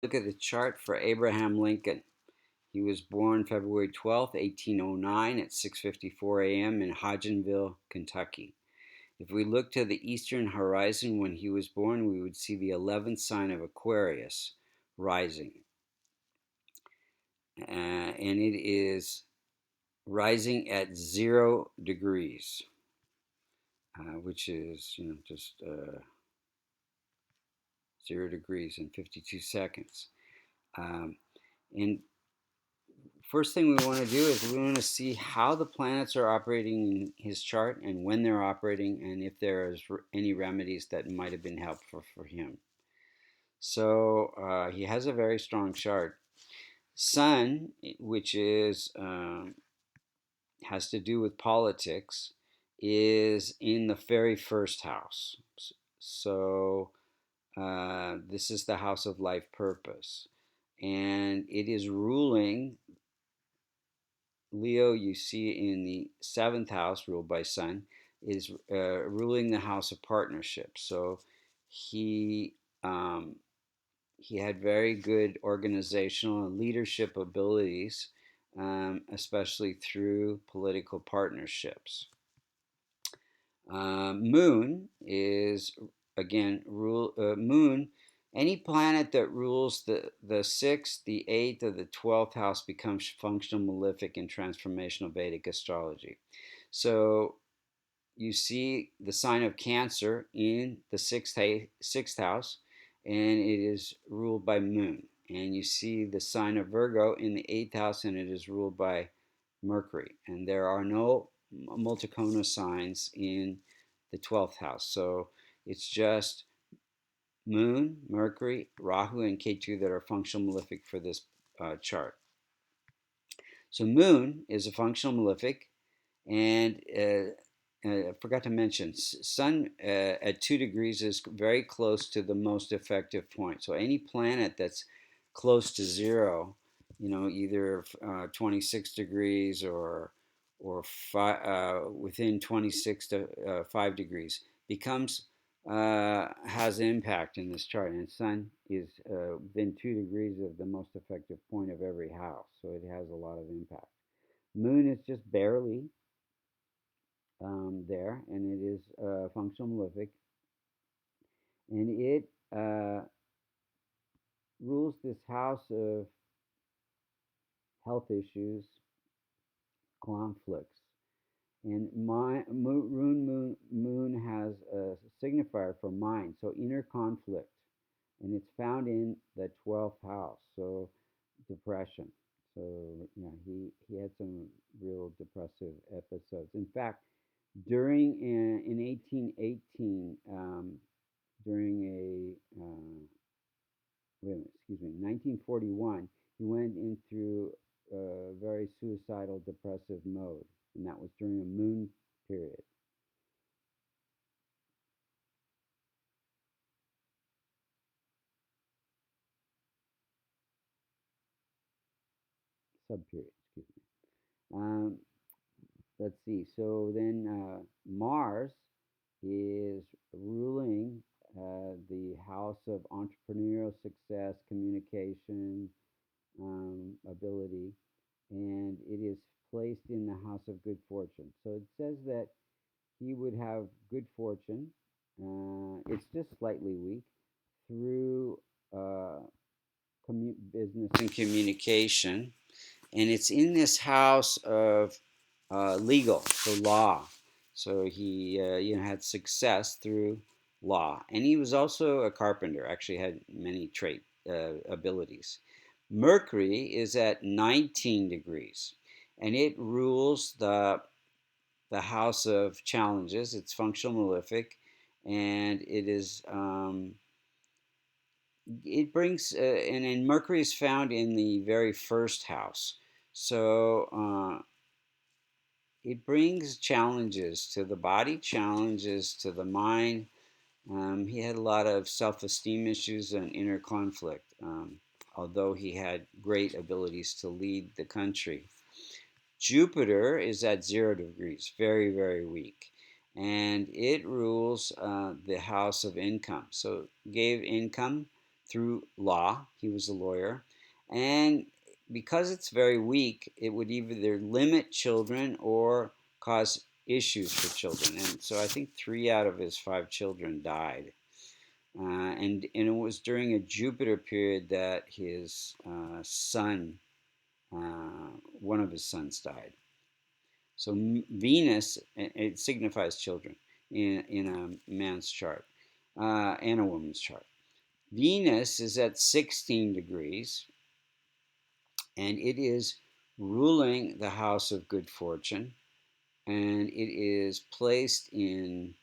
Look at the chart for Abraham Lincoln. He was born February 12th, 1809 at 6:54 a.m. in Hodgenville, Kentucky. If we look to the eastern horizon when he was born, we would see the 11th sign of Aquarius rising. And it is rising at 0 degrees, which is, just 0 degrees in 52 seconds. And first thing we want to do is we want to see how the planets are operating in his chart and when they're operating, and if there is any remedies that might have been helpful for him. So he has a very strong chart. Sun, which is has to do with politics, is in the very first house. So this is the house of life purpose, and it is ruling Leo. You see in the seventh house, ruled by Sun, is ruling the house of partnership. So he um, he had very good organizational and leadership abilities, especially through political partnerships. Moon is again rule Moon. Any planet that rules the sixth, the eighth, or the 12th house becomes functional, malefic, in transformational Vedic astrology. So you see the sign of Cancer in the sixth house, and it is ruled by Moon. And you see the sign of Virgo in the eighth house, and it is ruled by Mercury. And there are no multicona signs in the 12th house. So it's just Moon, Mercury, Rahu, and Ketu that are functional malefic for this chart. So Moon is a functional malefic, and I forgot to mention, Sun at 2 degrees is very close to the most effective point. So any planet that's close to zero, either 26 degrees or within 26 to 5 degrees, becomes has impact in this chart. And Sun is within 2 degrees of the most effective point of every house, so it has a lot of impact. Moon is just barely there, and it is functional malefic, and it rules this house of health issues, conflicts, and moon has a signifier for mind, so inner conflict, and it's found in the 12th house, so depression. So yeah, he had some real depressive episodes. In fact, during in 1818, during a wait a minute, excuse me, 1941, he went into a very suicidal, depressive mode, and that was during a moon period, sub period, excuse me. Um, let's see. So then Mars is ruling the house of entrepreneurial success, communication, ability, and it is placed in the house of good fortune. So it says that he would have good fortune. It's just slightly weak through uh, business and communication, and it's in this house of legal, so law. So he had success through law, and he was also a carpenter. Actually, had many trait abilities. Mercury is at 19 degrees, and it rules the house of challenges. It's functional malefic, and it brings and Mercury is found in the very first house. So it brings challenges to the body, challenges to the mind. He had a lot of self-esteem issues and inner conflict, although he had great abilities to lead the country. Jupiter is at 0 degrees, very, very weak. And it rules the house of income. So gave income through law. He was a lawyer. And because it's very weak, it would either limit children or cause issues for children. And so I think 3 out of his 5 children died. And it was during a Jupiter period that his son, one of his sons, died. So Venus, it signifies children in a man's chart and a woman's chart. Venus is at 16 degrees, and it is ruling the house of good fortune, and it is placed in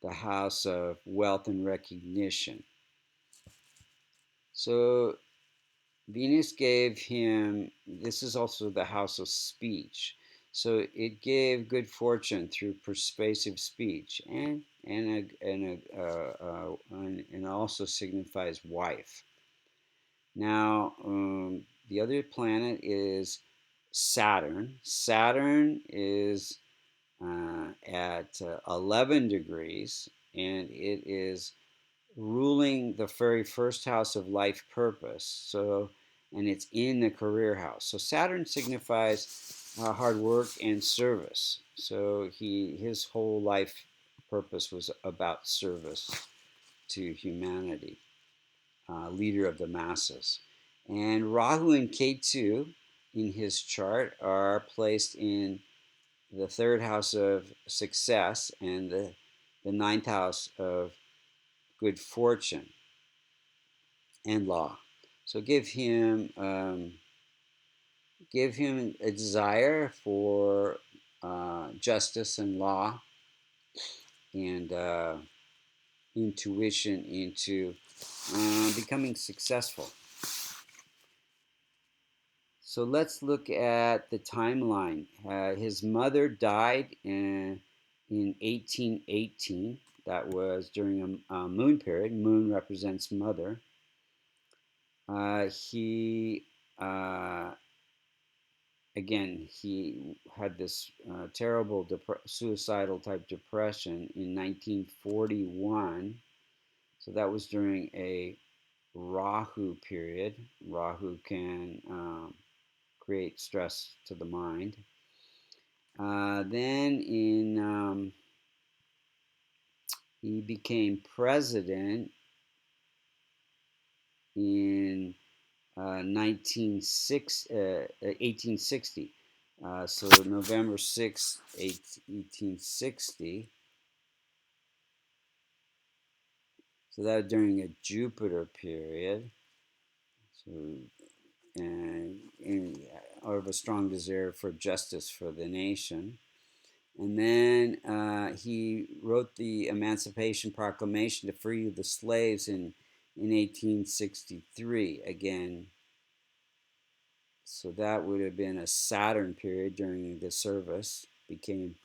the house of wealth and recognition. So Venus gave him, this is also the house of speech. So it gave good fortune through persuasive speech, and also signifies wife. Now, the other planet is Saturn. Saturn is at 11 degrees, and it is ruling the very first house of life purpose. So, and it's in the career house. So Saturn signifies hard work and service. So his whole life purpose was about service to humanity, leader of the masses. And Rahu and Ketu in his chart are placed in the third house of success and the ninth house of good fortune and law. So give him a desire for justice and law, and intuition into becoming successful. So let's look at the timeline. His mother died in 1818. That was during a moon period. Moon represents mother. He Again, he had this terrible suicidal type depression in 1941. So that was during a Rahu period. Rahu can create stress to the mind. Then he became president in 1860. So November 6th, 1860. So that was during a Jupiter period. So, and out of a strong desire for justice for the nation. And then he wrote the Emancipation Proclamation to free the slaves in 1863. Again, so that would have been a Saturn period during the service. Became,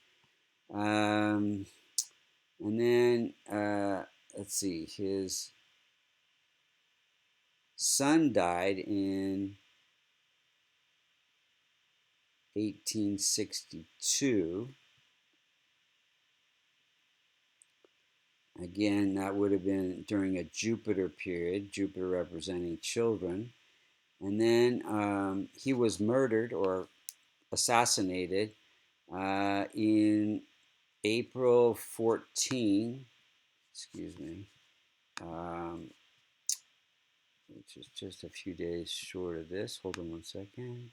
and then let's see, his son died in 1862. Again, that would have been during a Jupiter period, Jupiter representing children. And then he was murdered or assassinated in April 14, excuse me, which is just a few days short of this. Hold on one second.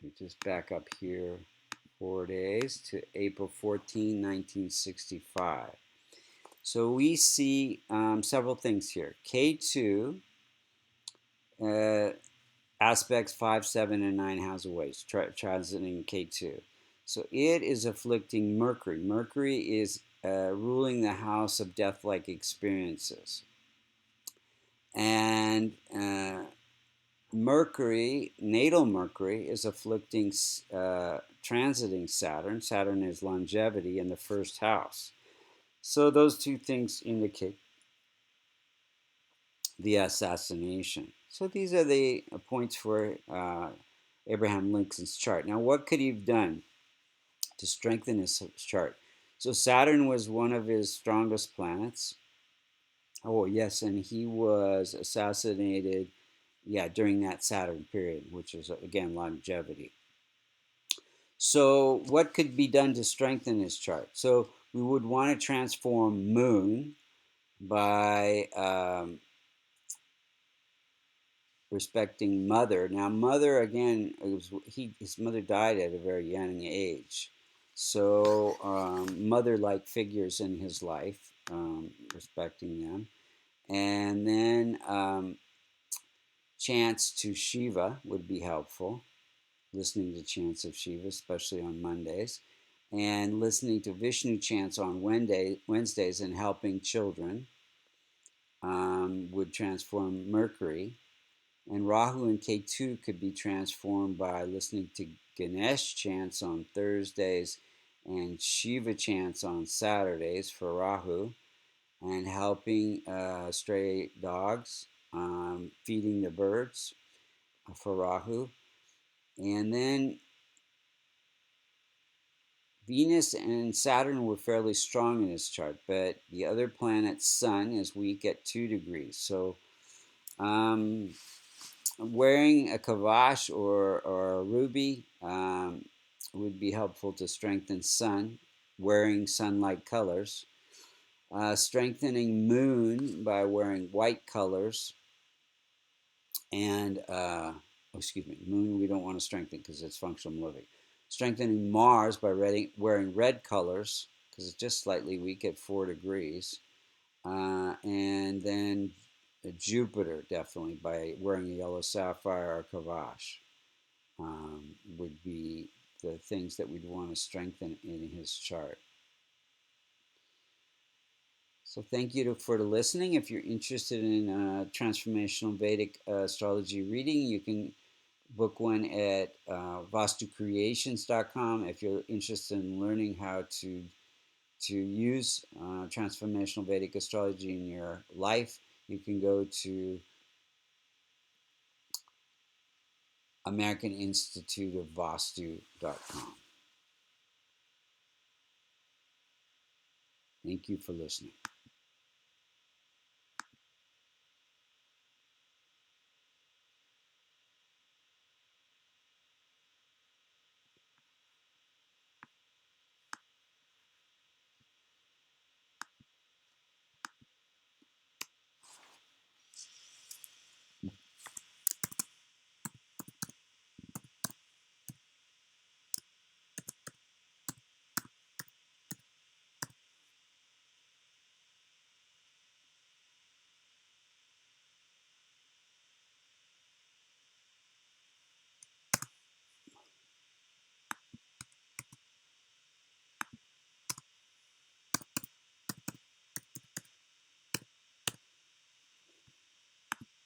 We just back up here 4 days to April 14, 1965. So we see several things here. K2 aspects 5, 7, and 9 houses away, transiting K2. So it is afflicting Mercury. Mercury is ruling the house of death-like experiences. And Mercury, natal Mercury, is afflicting transiting Saturn. Saturn is longevity in the first house. So those two things indicate the assassination. So these are the points for Abraham Lincoln's chart. Now, what could he have done to strengthen his chart? So Saturn was one of his strongest planets. Oh, yes, and he was assassinated, yeah, during that Saturn period, which is, again, longevity. So what could be done to strengthen his chart? So we would want to transform Moon by respecting Mother. Now, Mother, again, his mother died at a very young age. So mother-like figures in his life, respecting them. And then chants to Shiva would be helpful, listening to chants of Shiva, especially on Mondays, and listening to Vishnu chants on Wednesdays and helping children would transform Mercury. And Rahu and Ketu could be transformed by listening to Ganesh chants on Thursdays and Shiva chants on Saturdays for Rahu, and helping stray dogs, feeding the birds for Rahu. And then Venus and Saturn were fairly strong in his chart, but the other planet, Sun, is weak at 2 degrees. So wearing a kavash or a ruby would be helpful to strengthen Sun, wearing sun-like colors. Strengthening Moon by wearing white colors. And, Moon we don't want to strengthen because it's functional living. Strengthening Mars by wearing red colors because it's just slightly weak at 4 degrees. And then Jupiter, definitely, by wearing a yellow sapphire or kavash, would be the things that we'd want to strengthen in his chart. So thank you for listening. If you're interested in transformational Vedic astrology reading, you can book one at vastucreations.com. If you're interested in learning how to use transformational Vedic astrology in your life, you can go to AmericanInstituteOfVastu.com. Thank you for listening.